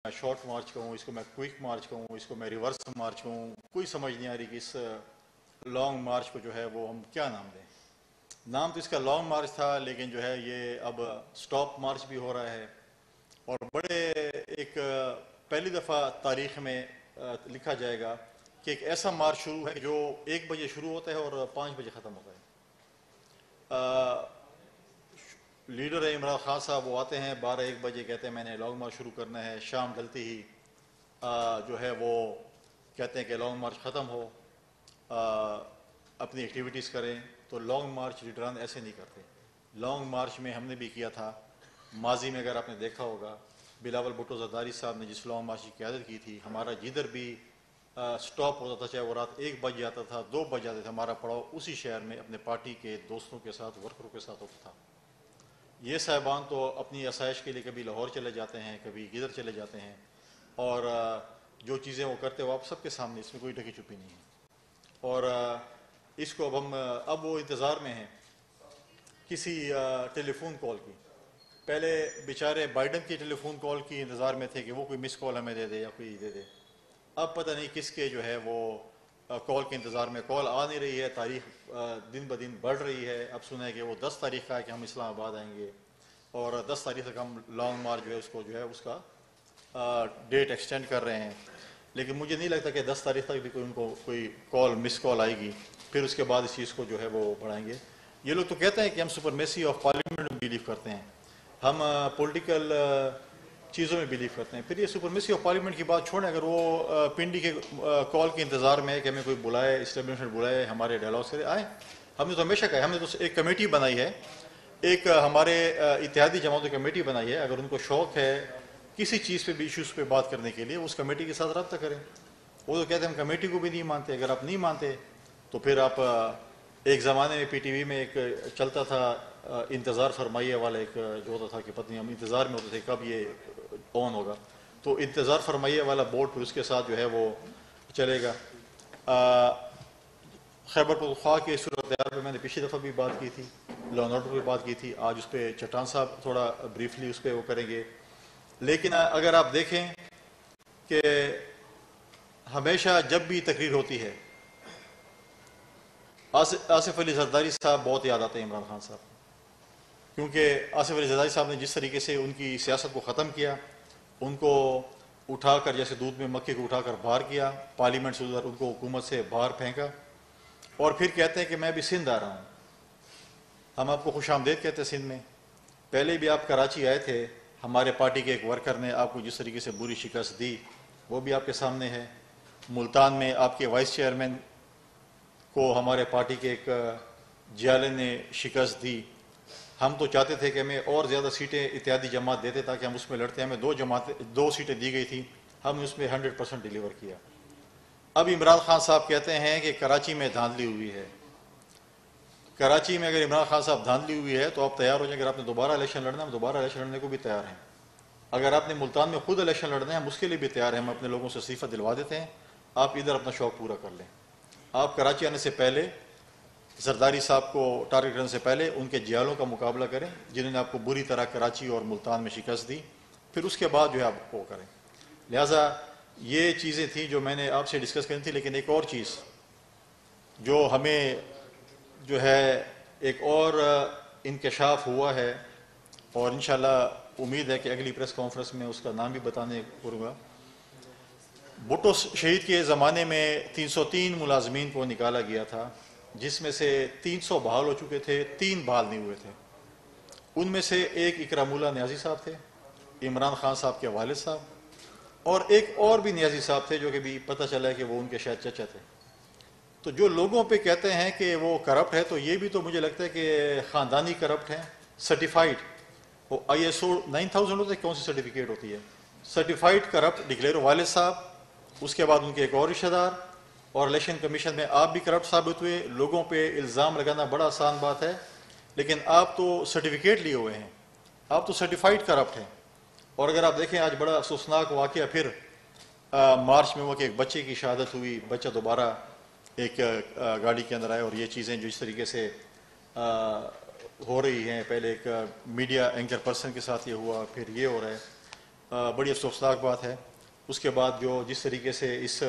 Short March کہوں، اس کو میں کوئک مارچ کہوں، اس کو میں ریورس مارچ کہوں، کوئی سمجھ نہیں آ رہی کہ اس لانگ مارچ کو جو ہے وہ ہم کیا نام دیں۔ نام تو اس کا لانگ مارچ تھا، لیکن جو ہے یہ اب سٹاپ مارچ بھی ہو رہا ہے، اور بڑے ایک پہلی دفعہ تاریخ میں لکھا جائے گا کہ ایک ایسا مارچ شروع ہے جو 1 بجے شروع ہوتا ہے اور 5 بجے ختم ہوتا ہے۔ لیڈر عمران خان صاحب وہ آتے ہیں 12-1 بجے، کہتے ہیں میں نے لانگ مارچ شروع کرنا ہے، شام ڈلتے ہی جو ہے وہ کہتے ہیں کہ لانگ مارچ ختم ہو، اپنی ایکٹیویٹیز کریں۔ تو لانگ مارچ لیڈران ایسے نہیں کرتے۔ لانگ مارچ میں ہم نے بھی کیا تھا ماضی میں، اگر آپ نے دیکھا ہوگا بلاول بھٹو زرداری صاحب نے جس لانگ مارچ کی قیادت کی تھی، ہمارا جدھر بھی سٹاپ ہوتا تھا، چاہے وہ رات 1 بج جاتا تھا، 2 بج جاتے تھے، ہمارا پڑاؤ اسی شہر میں اپنے پارٹی کے دوستوں کے ساتھ، ورکروں کے ساتھ ہوتا تھا۔ یہ صاحبان تو اپنی آسائش کے لیے کبھی لاہور چلے جاتے ہیں، کبھی کدھر چلے جاتے ہیں، اور جو چیزیں وہ کرتے وہ آپ سب کے سامنے، اس میں کوئی ڈھکی چھپی نہیں ہے۔ اور اس کو اب وہ انتظار میں ہیں کسی ٹیلی فون کال کی۔ پہلے بیچارے بائیڈن کی ٹیلی فون کال کی انتظار میں تھے کہ وہ کوئی مس کال ہمیں دے دے یا کوئی دے دے۔ اب پتہ نہیں کس کے جو ہے وہ کال کے انتظار میں، کال آ نہیں رہی ہے، تاریخ دن بدن بڑھ رہی ہے۔ اب سنا ہے کہ وہ 10 تاریخ کا ہے کہ ہم اسلام آباد آئیں گے، اور 10 تاریخ تک ہم لانگ مارچ جو ہے اس کو جو ہے اس کا ڈیٹ ایکسٹینڈ کر رہے ہیں۔ لیکن مجھے نہیں لگتا کہ 10 تاریخ تک بھی ان کو کوئی کال مس کال آئے گی، پھر اس کے بعد اس چیز کو جو ہے وہ بڑھائیں گے۔ یہ لوگ تو کہتے ہیں کہ ہم سپرمیسی آف پارلیمنٹ میں بلیو کرتے ہیں، ہم پولیٹیکل چیزوں میں بلیو کرتے ہیں۔ پھر یہ سپرمیسی آف پارلیمنٹ کی بات چھوڑیں، اگر وہ پنڈی کے کال کے انتظار میں ہے کہ ہمیں کوئی بلائے، اسٹیبلشمنٹ بلائے، ہمارے ڈائلاگ سے آئیں۔ ہم نے تو ہمیشہ کہا ہے، ہم نے تو ایک کمیٹی بنائی ہے، ایک ہمارے اتحادی جماعتوں کی کمیٹی بنائی ہے، اگر ان کو شوق ہے کسی چیز پہ بھی ایشوز پہ بات کرنے کے لیے، اس کمیٹی کے ساتھ رابطہ کریں۔ وہ تو کہتے ہیں ہم کمیٹی کو بھی نہیں مانتے۔ اگر آپ نہیں مانتے تو پھر آپ ایک زمانے میں پی ٹی وی میں ایک چلتا تھا انتظار فرمائیے والا، ایک جو ہوتا تھا کہ پتہ نہیں ہم انتظار میں ہوتے تھے کب یہ آن ہوگا، تو انتظار فرمائیے والا بورڈ پھر اس کے ساتھ جو ہے وہ چلے گا۔ خیبر پختونخوا کے صورتحال پہ میں نے پچھلی دفعہ بھی بات کی تھی، لا اینڈ آرڈر پہ بات کی تھی، آج اس پہ چٹان صاحب تھوڑا بریفلی اس پہ وہ کریں گے۔ لیکن اگر آپ دیکھیں کہ ہمیشہ جب بھی تقریر ہوتی ہے، آصف علی زرداری صاحب بہت یاد آتے ہیں عمران خان صاحب، کیونکہ آصف علی زرداری صاحب نے جس طریقے سے ان کی سیاست کو ختم کیا، ان کو اٹھا کر جیسے دودھ میں مکھی کو اٹھا کر باہر کیا، پارلیمنٹ سے ادھر ان کو حکومت سے باہر پھینکا، اور پھر کہتے ہیں کہ میں بھی سندھ آ رہا ہوں۔ ہم آپ کو خوش آمدید کہتے ہیں سندھ میں۔ پہلے بھی آپ کراچی آئے تھے، ہمارے پارٹی کے ایک ورکر نے آپ کو جس طریقے سے بری شکست دی وہ بھی آپ کے سامنے ہے۔ ملتان میں آپ کے وائس چیئرمین کو ہمارے پارٹی کے ایک جیالے نے شکست دی۔ ہم تو چاہتے تھے کہ ہمیں اور زیادہ سیٹیں اتحادی جماعت دیتے تاکہ ہم اس میں لڑتے، ہمیں 2 سیٹیں دی گئی تھیں، ہم نے اس میں 100% ڈیلیور کیا۔ اب عمران خان صاحب کہتے ہیں کہ کراچی میں دھاندلی ہوئی ہے۔ کراچی میں اگر عمران خان صاحب دھاندلی ہوئی ہے تو آپ تیار ہو جائیں، اگر آپ نے دوبارہ الیکشن لڑنا ہے، ہم دوبارہ الیکشن لڑنے کو بھی تیار ہیں۔ اگر آپ نے ملتان میں خود الیکشن لڑنا ہے، ہم اس کے لیے بھی تیار ہیں، ہم اپنے لوگوں سے استعفیٰ دلوا دیتے ہیں، آپ ادھر اپنا شوق پورا کر لیں۔ آپ کراچی آنے سے پہلے زرداری صاحب کو ٹارگٹ کرنے سے پہلے ان کے جیالوں کا مقابلہ کریں جنہوں نے آپ کو بری طرح کراچی اور ملتان میں شکست دی، پھر اس کے بعد جو ہے آپ وہ کریں۔ لہٰذا یہ چیزیں تھیں جو میں نے آپ سے ڈسکس کرنی تھی۔ لیکن ایک اور چیز جو ہمیں جو ہے ایک اور انکشاف ہوا ہے، اور انشاءاللہ امید ہے کہ اگلی پریس کانفرنس میں اس کا نام بھی بتانے کروں گا۔ بھٹو شہید کے زمانے میں 303 ملازمین کو نکالا گیا تھا، جس میں سے 300 بحال ہو چکے تھے، 3 بحال نہیں ہوئے تھے۔ ان میں سے ایک اکرام اللہ نیازی صاحب تھے، عمران خان صاحب کے والد صاحب، اور ایک اور بھی نیازی صاحب تھے جو کہ بھی پتہ چلا ہے کہ وہ ان کے شاید چچا تھے۔ تو جو لوگوں پہ کہتے ہیں کہ وہ کرپٹ ہے، تو یہ بھی تو مجھے لگتا ہے کہ خاندانی کرپٹ ہیں، سرٹیفائڈ۔ وہ ISO 9000 ہوتا ہے، کون سی سرٹیفکیٹ ہوتی ہے، سرٹیفائڈ کرپٹ ڈکلیئر والد صاحب، اس کے بعد ان کے ایک اور رشتہ دار، اور الیکشن کمیشن میں آپ بھی کرپٹ ثابت ہوئے۔ لوگوں پہ الزام لگانا بڑا آسان بات ہے، لیکن آپ تو سرٹیفکیٹ لیے ہوئے ہیں، آپ تو سرٹیفائڈ کرپٹ ہیں۔ اور اگر آپ دیکھیں آج بڑا افسوسناک واقعہ پھر مارچ میں ہوا کہ ایک بچے کی شہادت ہوئی، بچہ دوبارہ ایک گاڑی کے اندر آیا، اور یہ چیزیں جو اس طریقے سے ہو رہی ہیں، پہلے ایک میڈیا اینکر پرسن کے ساتھ یہ ہوا، پھر یہ ہو رہا ہے۔ بڑی افسوسناک بات ہے. اس کے بعد جو جس طریقے سے اس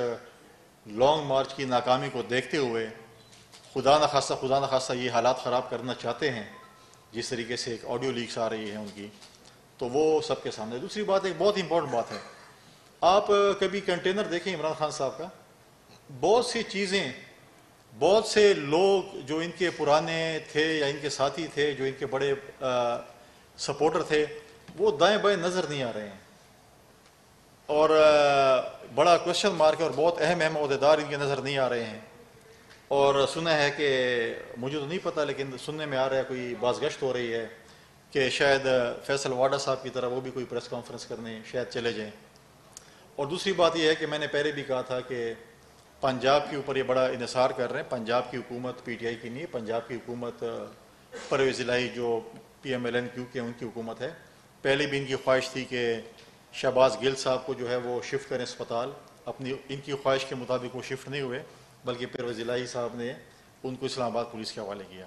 لانگ مارچ کی ناکامی کو دیکھتے ہوئے خدا نخواستہ یہ حالات خراب کرنا چاہتے ہیں، جس طریقے سے ایک آڈیو لیکس آ رہی ہے ان کی، تو وہ سب کے سامنے. دوسری بات ایک بہت امپورٹنٹ بات ہے، آپ کبھی کنٹینر دیکھیں عمران خان صاحب کا، بہت سی چیزیں، بہت سے لوگ جو ان کے پرانے تھے یا ان کے ساتھی تھے، جو ان کے بڑے سپورٹر تھے، وہ دائیں بائیں نظر نہیں آ رہے ہیں، اور بڑا کوشچن مارک ہے، اور بہت اہم عہدیدار ان کے نظر نہیں آ رہے ہیں. اور سنا ہے کہ مجھے تو نہیں پتہ، لیکن سننے میں آ رہا ہے کوئی باز گشت ہو رہی ہے کہ شاید فیصل واڈا صاحب کی طرح وہ بھی کوئی پریس کانفرنس کرنے شاید چلے جائیں. اور دوسری بات یہ ہے کہ میں نے پہلے بھی کہا تھا کہ پنجاب کے اوپر یہ بڑا انحصار کر رہے ہیں. پنجاب کی حکومت پی ٹی آئی کی نہیں ہے، پنجاب کی حکومت پرویز الہی جو پی ایم ایل این کیو کے ان کی حکومت ہے. پہلے بھی ان کی خواہش تھی کہ شہباز گل صاحب کو جو ہے وہ شفٹ کریں اسپتال، ان کی خواہش کے مطابق وہ شفٹ نہیں ہوئے، بلکہ پرویز الہی صاحب نے ان کو اسلام آباد پولیس کے حوالے کیا.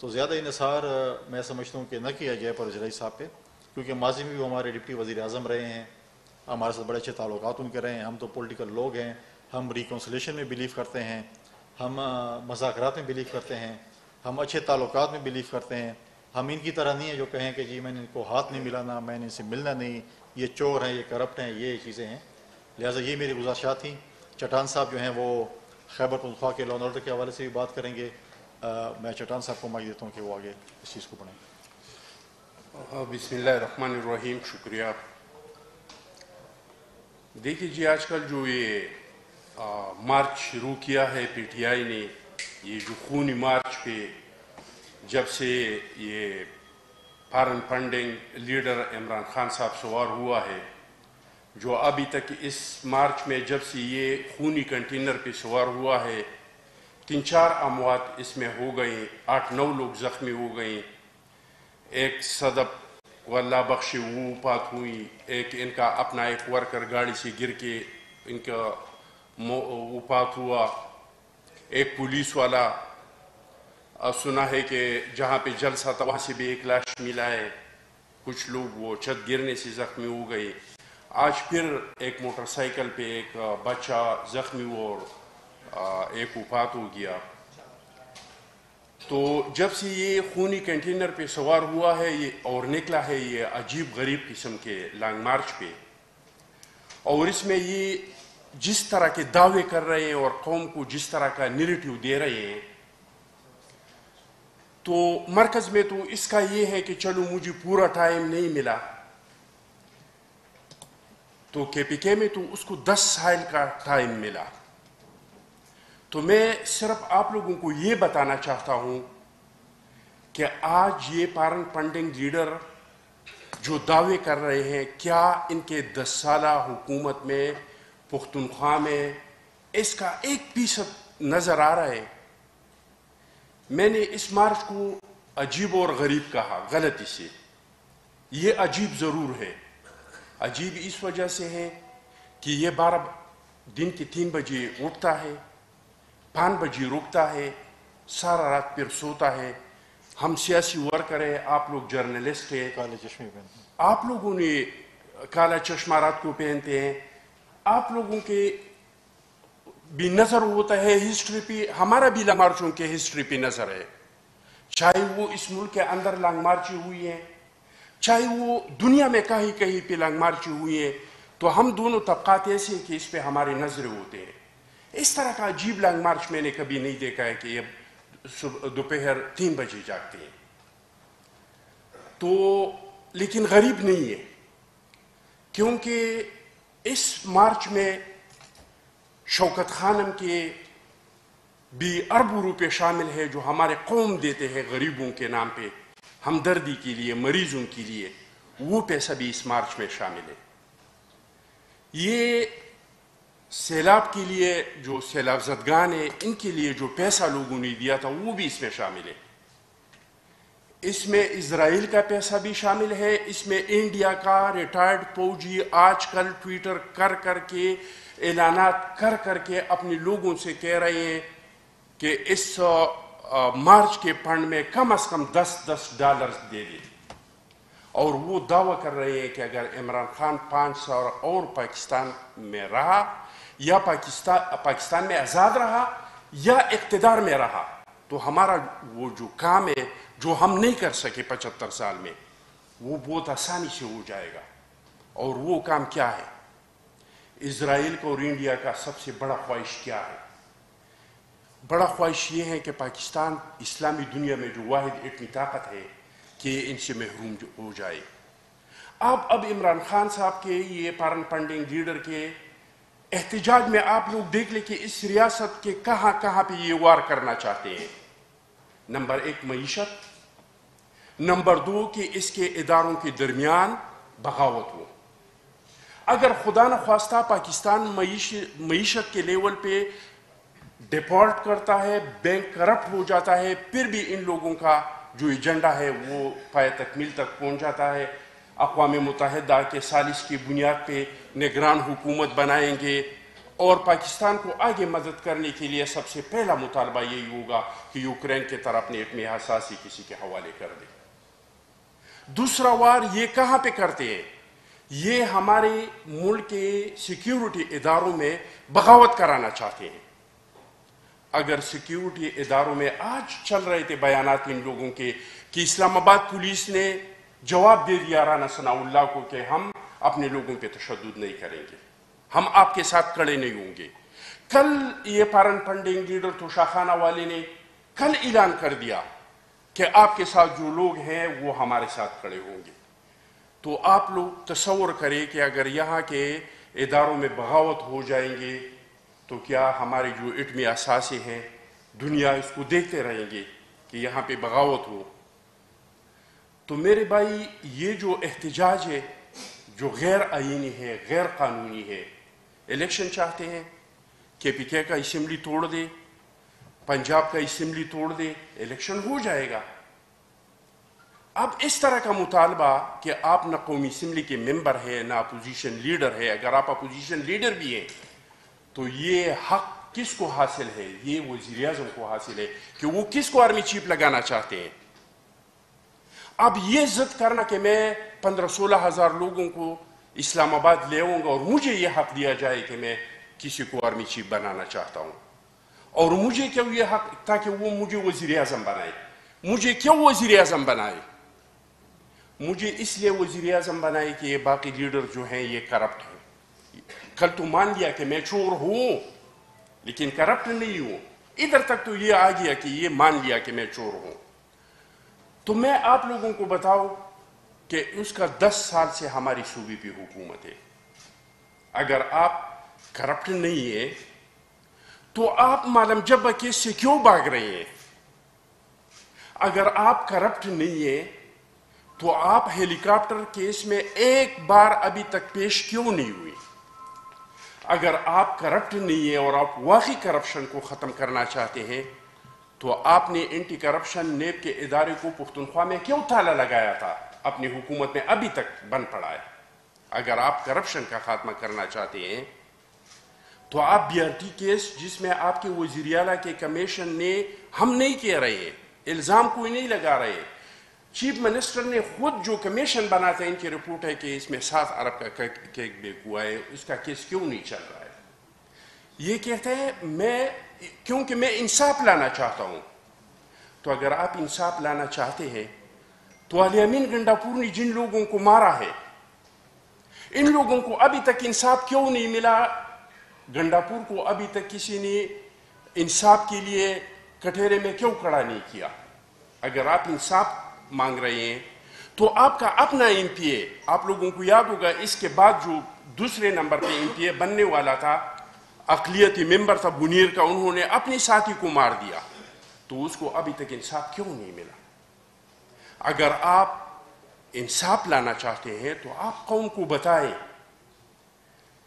تو زیادہ انحصار میں سمجھتا ہوں کہ نہ کیا جائے پرویز الہی صاحب پہ، کیونکہ ماضی میں بھی وہ ہمارے ڈپٹی وزیر اعظم رہے ہیں، ہمارے ساتھ بڑے اچھے تعلقات ان کے رہے ہیں. ہم تو پولیٹیکل لوگ ہیں، ہم ریکنسلیشن میں بلیو کرتے ہیں، ہم مذاکرات میں بلیو کرتے ہیں، ہم اچھے تعلقات میں بلیو کرتے ہیں. ہم ان کی طرح نہیں ہیں جو کہیں کہ جی میں نے ان کو ہاتھ نہیں ملانا، میں نے ان سے ملنا نہیں، یہ چور ہیں، یہ کرپٹ ہیں، یہ چیزیں ہیں. لہٰذا یہ میری گزارشات تھیں. چٹان صاحب جو ہیں وہ خیبر پختونخوا کے لا اینڈ آرڈر کے حوالے سے بھی بات کریں گے. میں چٹان صاحب کو مائک دیتا ہوں کہ وہ آگے اس چیز کو پڑھیں. بسم اللہ الرحمن الرحیم. شکریہ. دیکھیے جی، آج کل جو یہ مارچ شروع کیا ہے پی ٹی آئی نے، یہ جو خونی مارچ پہ جب سے یہ foreign funding leader Imran Khan صاحب سوار ہوا ہے، جو ابھی تک اس مارچ میں جب سے یہ خونی کنٹینر پہ سوار ہوا ہے 3-4 اموات اس میں ہو گئیں، 8-9 لوگ زخمی ہو گئیں. ایک صدب کو اللہ بخشے وہ وفات ہوئی، ایک ان کا اپنا ایک ورکر گاڑی سے گر کے ان کا وفات ہوا. ایک پولیس والا سنا ہے کہ جہاں پہ جلسہ تھا وہاں سے بھی ایک لاش ملا ہے. کچھ لوگ وہ چھت گرنے سے زخمی ہو گئے. آج پھر ایک موٹر سائیکل پہ ایک بچہ زخمی ہوا اور ایک وفات ہو گیا. تو جب سے یہ خونی کنٹینر پہ سوار ہوا ہے یہ اور نکلا ہے یہ عجیب غریب قسم کے لانگ مارچ پہ، اور اس میں یہ جس طرح کے دعوے کر رہے ہیں اور قوم کو جس طرح کا نیریٹیو دے رہے ہیں، تو مرکز میں تو اس کا یہ ہے کہ چلو مجھے پورا ٹائم نہیں ملا، تو کے پی کے میں تو اس کو 10 سال کا ٹائم ملا. تو میں صرف آپ لوگوں کو یہ بتانا چاہتا ہوں کہ آج یہ فارن فنڈنگ لیڈر جو دعوے کر رہے ہیں، کیا ان کے 10 سالہ حکومت میں پختونخوا میں اس کا 1% نظر آ رہا ہے؟ میں نے اس مارچ کو عجیب اور غریب کہا غلطی سے. یہ عجیب ضرور ہے. عجیب اس وجہ سے ہے کہ یہ 12 دن کے 3 بجے اٹھتا ہے، 5 بجے رکتا ہے، سارا رات پھر سوتا ہے. ہم سیاسی ورکر ہیں، آپ لوگ جرنلسٹ ہیں، کالے چشمے پہنتے ہیں، آپ لوگوں نے کالا چشمہ رات کو پہنتے ہیں، آپ لوگوں کے بھی نظر ہوتا ہے ہسٹری پہ. ہمارا بھی لانگ مارچوں کے ہسٹری پہ نظر ہے، چاہے وہ اس ملک کے اندر لانگ مارچیں ہوئی ہیں، چاہے وہ دنیا میں کہیں کہیں پہ لانگ مارچیں ہوئی ہیں. تو ہم دونوں طبقات ایسے ہیں کہ اس پہ ہمارے نظریں ہوتے ہیں. اس طرح کا عجیب لانگ مارچ میں نے کبھی نہیں دیکھا ہے کہ یہ دوپہر 3 بجے جاگتے ہیں. تو لیکن غریب نہیں ہے، کیونکہ اس مارچ میں شوکت خانم کے بھی اربوں روپے شامل ہے جو ہمارے قوم دیتے ہیں غریبوں کے نام پہ، ہمدردی کے لیے، مریضوں کے لیے. وہ پیسہ بھی اس مارچ میں شامل ہے. یہ سیلاب کے لیے جو سیلاب زدگان ہیں ان کے لیے جو پیسہ لوگوں نے دیا تھا وہ بھی اس میں شامل ہے. اس میں اسرائیل کا پیسہ بھی شامل ہے. اس میں انڈیا کا ریٹائرڈ فوجی آج کل ٹویٹر کر کر کے، اعلانات کر کر کے اپنے لوگوں سے کہہ رہے ہیں کہ اس مارچ کے فنڈ میں کم از کم $10 دے دیں. اور وہ دعویٰ کر رہے ہیں کہ اگر عمران خان 5 سال اور پاکستان میں رہا یا پاکستان میں آزاد رہا یا اقتدار میں رہا تو ہمارا وہ جو کام ہے جو ہم نہیں کر سکے 75 سال میں وہ بہت آسانی سے ہو جائے گا. اور وہ کام کیا ہے؟ اسرائیل کا اور انڈیا کا سب سے بڑا خواہش کیا ہے؟ بڑا خواہش یہ ہے کہ پاکستان اسلامی دنیا میں جو واحد ایٹمی طاقت ہے کہ ان سے محروم ہو جائے. اب عمران خان صاحب کے یہ پارن فنڈنگ لیڈر کے احتجاج میں آپ لوگ دیکھ لیں کہ اس ریاست کے کہاں کہاں پہ یہ وار کرنا چاہتے ہیں. نمبر 1 معیشت، نمبر 2 کہ اس کے اداروں کے درمیان بغاوت ہو. اگر خدا نخواستہ پاکستان معیشت کے لیول پہ ڈیفالٹ کرتا ہے، بینک کرپٹ ہو جاتا ہے، پھر بھی ان لوگوں کا جو ایجنڈا ہے وہ پائے تکمیل تک پہنچ جاتا ہے. اقوام متحدہ کے ثالث کی بنیاد پہ نگران حکومت بنائیں گے اور پاکستان کو آگے مدد کرنے کے لیے سب سے پہلا مطالبہ یہی ہوگا کہ یوکرین کی طرف اپنے ایٹمی حساسی کسی کے حوالے کر دے. دوسرا وار یہ کہاں پہ کرتے ہیں؟ یہ ہمارے ملک کے سیکیورٹی اداروں میں بغاوت کرانا چاہتے ہیں. اگر سیکیورٹی اداروں میں آج چل رہے تھے بیانات ان لوگوں کے کہ اسلام آباد پولیس نے جواب دے دیا رانا ثناء اللہ کو کہ ہم اپنے لوگوں پہ تشدد نہیں کریں گے، ہم آپ کے ساتھ کھڑے نہیں ہوں گے. کل یہ پارن فنڈنگ لیڈر توشاخانہ والے نے کل اعلان کر دیا کہ آپ کے ساتھ جو لوگ ہیں وہ ہمارے ساتھ کھڑے ہوں گے. تو آپ لوگ تصور کریں کہ اگر یہاں کے اداروں میں بغاوت ہو جائیں گے تو کیا ہمارے جو ایٹمی اثاثے ہیں دنیا اس کو دیکھتے رہیں گے کہ یہاں پہ بغاوت ہو؟ تو میرے بھائی یہ جو احتجاج ہے جو غیر آئینی ہے، غیر قانونی ہے. الیکشن چاہتے ہیں، KPK کا اسمبلی توڑ دے، پنجاب کا اسمبلی توڑ دے، الیکشن ہو جائے گا. اب اس طرح کا مطالبہ کہ آپ نہ قومی اسمبلی کے ممبر ہیں نہ اپوزیشن لیڈر ہے، اگر آپ اپوزیشن لیڈر بھی ہیں تو یہ حق کس کو حاصل ہے؟ یہ وزیر اعظم کو حاصل ہے کہ وہ کس کو آرمی چیف لگانا چاہتے ہیں. اب یہ ضد کرنا کہ میں 15-16 ہزار لوگوں کو اسلام آباد لے آؤں گا اور مجھے یہ حق دیا جائے کہ میں کسی کو آرمی چیف بنانا چاہتا ہوں، اور مجھے کیوں یہ حق تاکہ وہ مجھے وزیر اعظم بنائے. مجھے کیوں وزیر اعظم بنائے؟ مجھے اس لیے وزیر اعظم بنائے کہ یہ باقی لیڈر جو ہیں یہ کرپٹ ہیں. کل تو مان لیا کہ میں چور ہوں لیکن کرپٹ نہیں ہوں، ادھر تک تو یہ آ گیا کہ یہ مان لیا کہ میں چور ہوں. تو میں آپ لوگوں کو بتاؤں کہ اس کا 10 سال سے ہماری صوبے پہ حکومت ہے. اگر آپ کرپٹ نہیں ہیں تو آپ معلم جبہ کیس سے کیوں بھاگ رہے ہیں؟ اگر آپ کرپٹ نہیں ہیں تو آپ ہیلی کاپٹر کیس میں ایک بار ابھی تک پیش کیوں نہیں ہوئی؟ اگر آپ کرپٹ نہیں ہیں اور آپ واقعی کرپشن کو ختم کرنا چاہتے ہیں تو آپ نے اینٹی کرپشن نیب کے ادارے کو پختونخوا میں کیوں تالا لگایا تھا؟ اپنی حکومت میں ابھی تک بند پڑا ہے. اگر آپ کرپشن کا خاتمہ کرنا چاہتے ہیں تو آپ BRT کیس جس میں آپ کے وزیر اعلیٰ کے کمیشن نے، ہم نہیں کہہ رہے ہیں، الزام کوئی نہیں لگا رہے، چیف منسٹر نے خود جو کمیشن بنا تھا ان کی رپورٹ ہے کہ اس میں 7 ارب کا کیک بیک ہوا ہے، اس کا کیس کیوں نہیں چل رہا ہے؟ یہ کہتے ہیں کیونکہ میں انصاف لانا چاہتا ہوں. تو اگر آپ انصاف لانا چاہتے ہیں تو الیامین گنڈاپور نے جن لوگوں کو مارا ہے ان لوگوں کو ابھی تک انصاف کیوں نہیں ملا؟ گنڈاپور کو ابھی تک کسی نے انصاف کے لیے کٹہرے میں کیوں کھڑا نہیں کیا؟ اگر آپ انصاف مانگ رہے ہیں تو آپ کا اپنا MPA، آپ لوگوں کو یاد ہوگا اس کے بعد جو دوسرے نمبر پہ MPA بننے والا تھا، اقلیتی ممبر تھا منیر کا، انہوں نے اپنی ساتھی کو مار دیا. تو اس کو ابھی تک انصاف کیوں نہیں ملا؟ اگر آپ انصاف لانا چاہتے ہیں تو آپ قوم کو بتائیں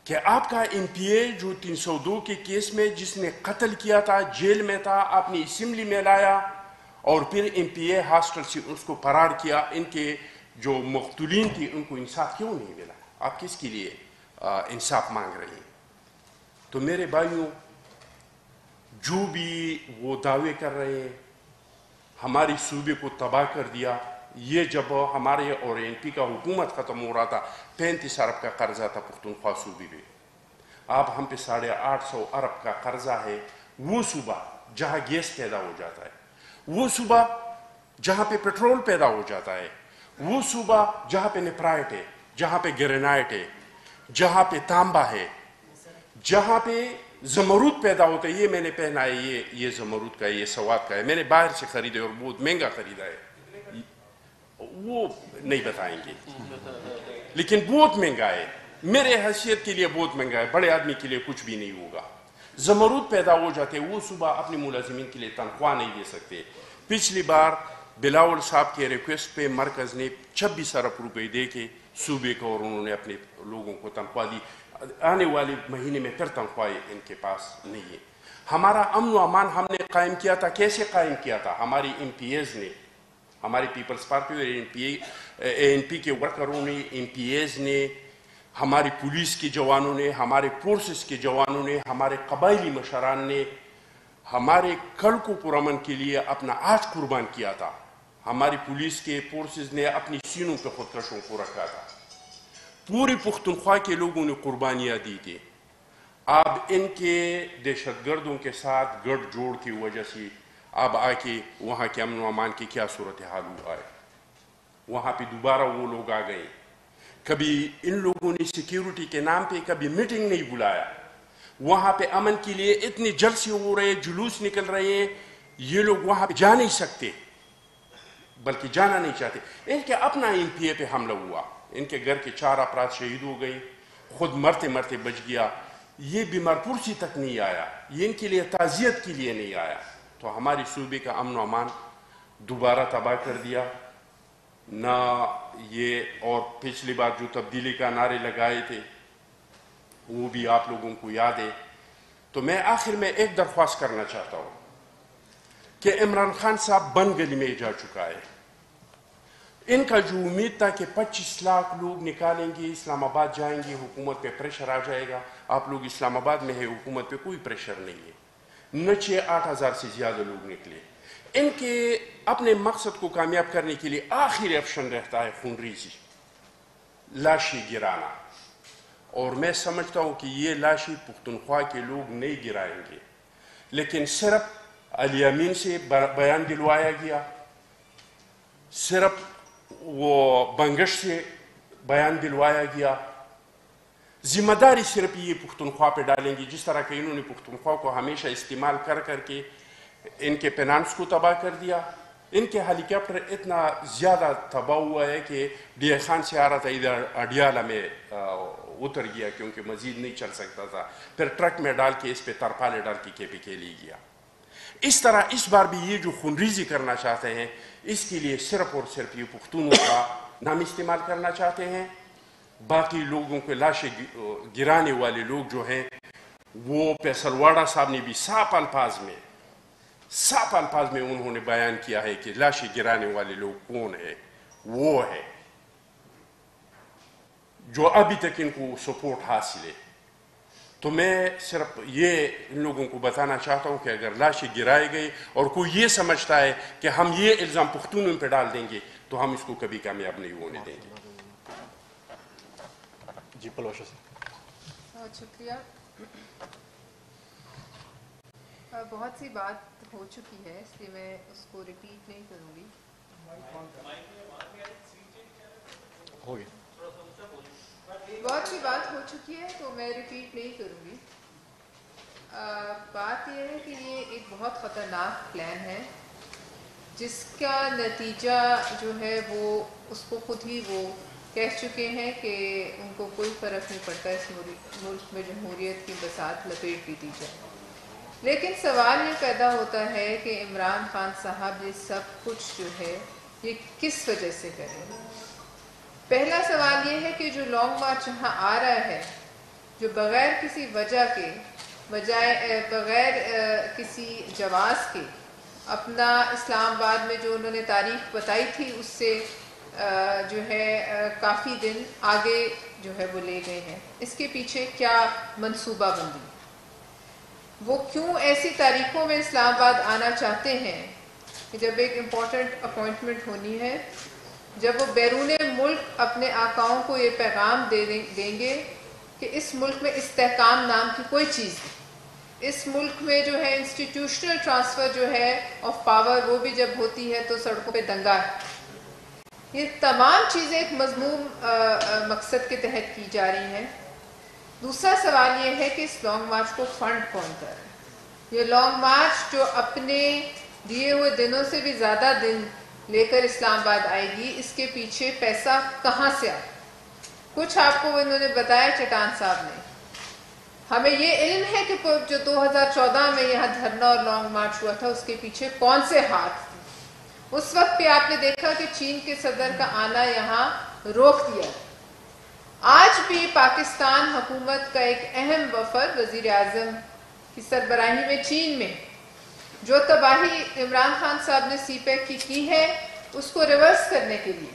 کہ آپ کا MPA جو 302 کے کیس میں جس نے قتل کیا تھا، جیل میں تھا، آپ نے اسمبلی میں لایا اور پھر MPA ہاسٹل سے اس کو فرار کیا. ان کے جو مقتولین تھی ان کو انصاف کیوں نہیں ملا؟ آپ کس کے لیے انصاف مانگ رہے ہیں؟ تو میرے بھائیوں، جو بھی وہ دعوے کر رہے ہیں ہماری صوبے کو تباہ کر دیا، یہ جب ہمارے اور این پی کا حکومت ختم ہو رہا تھا 35 ارب کا قرضہ تھا پختونخوا صوبے میں. اب ہم پہ 850 ارب کا قرضہ ہے. وہ صوبہ جہاں گیس پیدا ہو جاتا ہے, وہ صوبہ جہاں پہ پیٹرول پیدا ہو جاتا ہے, وہ صوبہ جہاں پہ نیپرائٹ ہے, جہاں پہ گرینائٹ ہے, جہاں پہ تانبا ہے, جہاں پہ زمرود پیدا ہوتا ہے. یہ میں نے پہنا ہے, یہ زمرود کا ہے, یہ سوات کا ہے, میں نے باہر سے خریدے اور بہت مہنگا خریدا ہے. وہ نہیں بتائیں گے, لیکن بہت مہنگا ہے. میرے حیثیت کے لیے بہت مہنگا ہے, بڑے آدمی کے لیے کچھ بھی نہیں ہوگا. زمرود پیدا ہو جاتے, وہ صبح اپنی ملازمین کے لیے تنخواہ نہیں دے سکتے. پچھلی بار بلاول صاحب کے ریکویسٹ پہ مرکز نے 26 ارب روپے دے کے صوبے کو, اور انہوں نے اپنے لوگوں کو تنخواہ دی. آنے والے مہینے میں پھر تنخواہ ان کے پاس نہیں ہے. ہمارا امن و امان ہم نے قائم کیا تھا. کیسے قائم کیا تھا؟ ہماری ایم پی ایز نے, ہماری پیپلز پارٹی اور این پی کے ورکروں نے, ایم پی ایز نے, ہماری پولیس کے جوانوں نے, ہمارے فورسز کے جوانوں نے, ہمارے قبائلی مشران نے ہمارے کل کو پرامن کے لیے اپنا آج قربان کیا تھا. ہماری پولیس کے فورسز نے اپنی سینوں پہ خودکشوں کو رکھا تھا. پوری پختونخوا کے لوگوں نے قربانیاں دی تھی. اب ان کے دہشت گردوں کے ساتھ گٹھ جوڑ کی وجہ سے اب آ کے وہاں کے امن و امان کی کیا صورتحال ہوا ہے. وہاں پہ دوبارہ وہ لوگ آ گئے. کبھی ان لوگوں نے سیکیورٹی کے نام پہ کبھی میٹنگ نہیں بلایا. وہاں پہ امن کے لیے اتنے جلسے ہو رہے, جلوس نکل رہے ہیں. یہ لوگ وہاں پہ جا نہیں سکتے, بلکہ جانا نہیں چاہتے. ان کے اپنا ایم پی اے پہ حملہ ہوا, ان کے گھر کے 4 افراد شہید ہو گئے, خود مرتے مرتے بچ گیا. یہ بیمار پرسی تک نہیں آیا, یہ ان کے لیے تعزیت کے لیے نہیں آیا. تو ہماری صوبے کا امن و امان دوبارہ تباہ کر دیا. نہ یہ, اور پچھلی بار جو تبدیلی کا نعرے لگائے تھے وہ بھی آپ لوگوں کو یاد ہے. تو میں آخر میں ایک درخواست کرنا چاہتا ہوں کہ عمران خان صاحب بند گلی میں جا چکا ہے. ان کا جو امید تھا کہ 25 لاکھ لوگ نکالیں گے, اسلام آباد جائیں گے, حکومت پہ پریشر آ جائے گا. آپ لوگ اسلام آباد میں ہے, حکومت پہ کوئی پریشر نہیں ہے. 9-8 ہزار سے زیادہ لوگ نکلے. ان کے اپنے مقصد کو کامیاب کرنے کے لیے آخری آپشن رہتا ہے خونریزی, لاشیں گرانا. اور میں سمجھتا ہوں کہ یہ لاشیں پختونخوا کے لوگ نہیں گرائیں گے, لیکن صرف علی امین سے بیان دلوایا گیا, صرف وہ بنگش سے بیان دلوایا گیا. ذمہ داری صرف یہ پختونخوا پہ ڈالیں گی, جس طرح کہ انہوں نے پختونخوا کو ہمیشہ استعمال کر کر کے ان کے فائنانس کو تباہ کر دیا. ان کے ہیلی کاپٹر اتنا زیادہ تباہ ہوا ہے کہ ڈی اے خان سے آ رہا تھا, ادھر اڈیالہ میں اتر گیا کیونکہ مزید نہیں چل سکتا تھا. پھر ٹرک میں ڈال کے اس پہ ترپالے ڈال کے KPK لے گیا. اس طرح اس بار بھی یہ جو خونریزی کرنا چاہتے ہیں, اس کے لیے صرف اور صرف یہ پختونوں کا نام استعمال کرنا چاہتے ہیں. باقی لوگوں کے لاشیں گرانے والے لوگ جو ہیں, وہ فیصل واڑہ صاحب نے بھی صاف الفاظ میں انہوں نے بیان کیا ہے کہ لاشیں گرانے والے لوگ کون ہیں. وہ ہے جو ابھی تک ان کو سپورٹ حاصل ہے. تو میں صرف یہ ان لوگوں کو بتانا چاہتا ہوں کہ اگر لاشیں گرائے گئی اور کوئی یہ سمجھتا ہے کہ ہم یہ الزام پختونوں پہ ڈال دیں گے, تو ہم اس کو کبھی کامیاب نہیں ہونے دیں گے. جی پلوشا سے بہت شکریہ. بہت سی بات ہو چکی ہے, اس لیے میں اس کو ریپیٹ نہیں کروں گی. ہو گیا, بہت سی بات ہو چکی ہے تو میں ریپیٹ نہیں کروں گی. بات یہ ہے کہ یہ ایک بہت خطرناک پلان ہے, جس کا نتیجہ جو ہے وہ اس کو خود ہی وہ کہہ چکے ہیں کہ ان کو کوئی فرق نہیں پڑتا اس ملک میں جمہوریت کی بساط لپیٹ بھی دی جائے. لیکن سوال یہ پیدا ہوتا ہے کہ عمران خان صاحب یہ سب کچھ جو ہے یہ کس وجہ سے کریں. پہلا سوال یہ ہے کہ جو لانگ مارچ یہاں آ رہا ہے, جو بغیر کسی وجہ کے, بغیر کسی جواز کے, اپنا اسلام آباد میں جو انہوں نے تاریخ بتائی تھی اس سے جو ہے کافی دن آگے جو ہے وہ لے گئے ہیں. اس کے پیچھے کیا منصوبہ بندی, وہ کیوں ایسی تاریخوں میں اسلام آباد آنا چاہتے ہیں کہ جب ایک امپورٹنٹ اپوائنٹمنٹ ہونی ہے جب وہ بیرون ملک اپنے آقاؤں کو یہ پیغام دیں گے کہ اس ملک میں استحکام نام کی کوئی چیز نہیں، اس ملک میں جو ہے انسٹیٹیوشنل ٹرانسفر جو ہے آف پاور وہ بھی جب ہوتی ہے تو سڑکوں پہ دنگا ہے، یہ تمام چیزیں ایک مضموم مقصد کے تحت کی جا رہی ہیں۔ دوسرا سوال یہ ہے کہ اس لانگ مارچ کو فنڈ کون کر رہا ہے؟ یہ لانگ مارچ جو اپنے دیے ہوئے دنوں سے بھی زیادہ دن لے کر اسلام آباد آئے گی، اس کے پیچھے پیسہ کہاں سے آئے؟ کچھ آپ کو انہوں نے بتایا چٹان صاحب نے، ہمیں یہ علم ہے کہ جو 2014 میں یہاں دھرنا اور لانگ مارچ ہوا تھا اس کے پیچھے کون سے ہاتھ تھے۔ اس وقت پہ آپ نے دیکھا کہ چین کے صدر کا آنا یہاں روک دیا۔ آج بھی پاکستان حکومت کا ایک اہم وفد وزیر اعظم کی سربراہی میں چین میں جو تباہی عمران خان صاحب نے سی پیک کی ہے اس کو ریورس کرنے کے لیے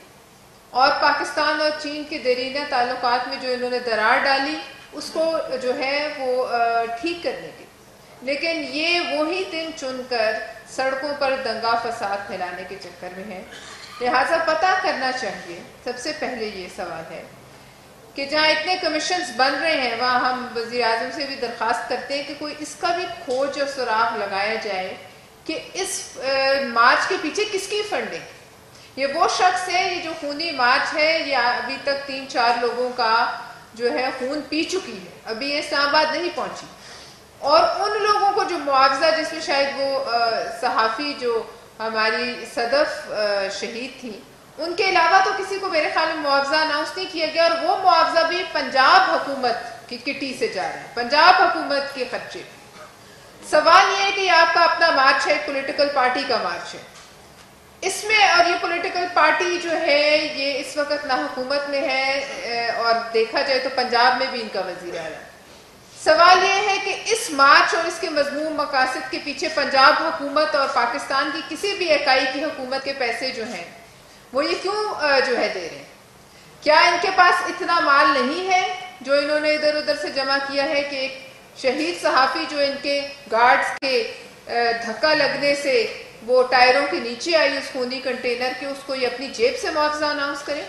اور پاکستان اور چین کے دیرینہ تعلقات میں جو انہوں نے درار ڈالی اس کو جو ہے وہ ٹھیک کرنے کے، لیکن یہ وہی دن چن کر سڑکوں پر دنگا فساد پھیلانے کے چکر میں ہے۔ لہٰذا پتہ کرنا چاہیے، سب سے پہلے یہ سوال ہے کہ جہاں اتنے کمیشنز بن رہے ہیں وہاں ہم وزیر اعظم سے بھی درخواست کرتے ہیں کہ کوئی اس کا بھی کھوج اور سراغ لگایا جائے کہ اس مارچ کے پیچھے کس کی فنڈنگ۔ یہ وہ شخص ہے، یہ جو خونی مارچ ہے یہ ابھی تک 3-4 لوگوں کا جو ہے خون پی چکی ہے، ابھی یہ اسلام آباد نہیں پہنچی، اور ان لوگوں کو جو معاوضہ، جس میں شاید وہ صحافی جو ہماری صدف شہید تھی ان کے علاوہ تو کسی کو میرے خیال میں معاوضہ اناؤنس نہیں کیا گیا، اور وہ معاوضہ بھی پنجاب حکومت کی کٹی سے جا رہا ہے، پنجاب حکومت کے خرچے۔ سوال یہ ہے کہ یہ آپ کا اپنا مارچ ہے، ایک پولیٹیکل پارٹی کا مارچ ہے، اس میں، اور یہ پولیٹیکل پارٹی جو ہے یہ اس وقت نہ حکومت میں ہے اور دیکھا جائے تو پنجاب میں بھی ان کا وزیر اعلیٰ۔ سوال یہ ہے کہ اس مارچ اور اس کے مضمون مقاصد کے پیچھے پنجاب حکومت اور پاکستان کی کسی بھی اکائی کی حکومت کے پیسے جو ہیں وہ یہ کیوں جو ہے دے رہے ہیں؟ کیا ان کے پاس اتنا مال نہیں ہے جو انہوں نے ادھر ادھر سے جمع کیا ہے کہ ایک شہید صحافی جو ان کے گارڈز کے دھکا لگنے سے وہ ٹائروں کے نیچے آئی اس خونی کنٹینر کے، اس کو یہ اپنی جیب سے معاوضہ اناؤنس کریں؟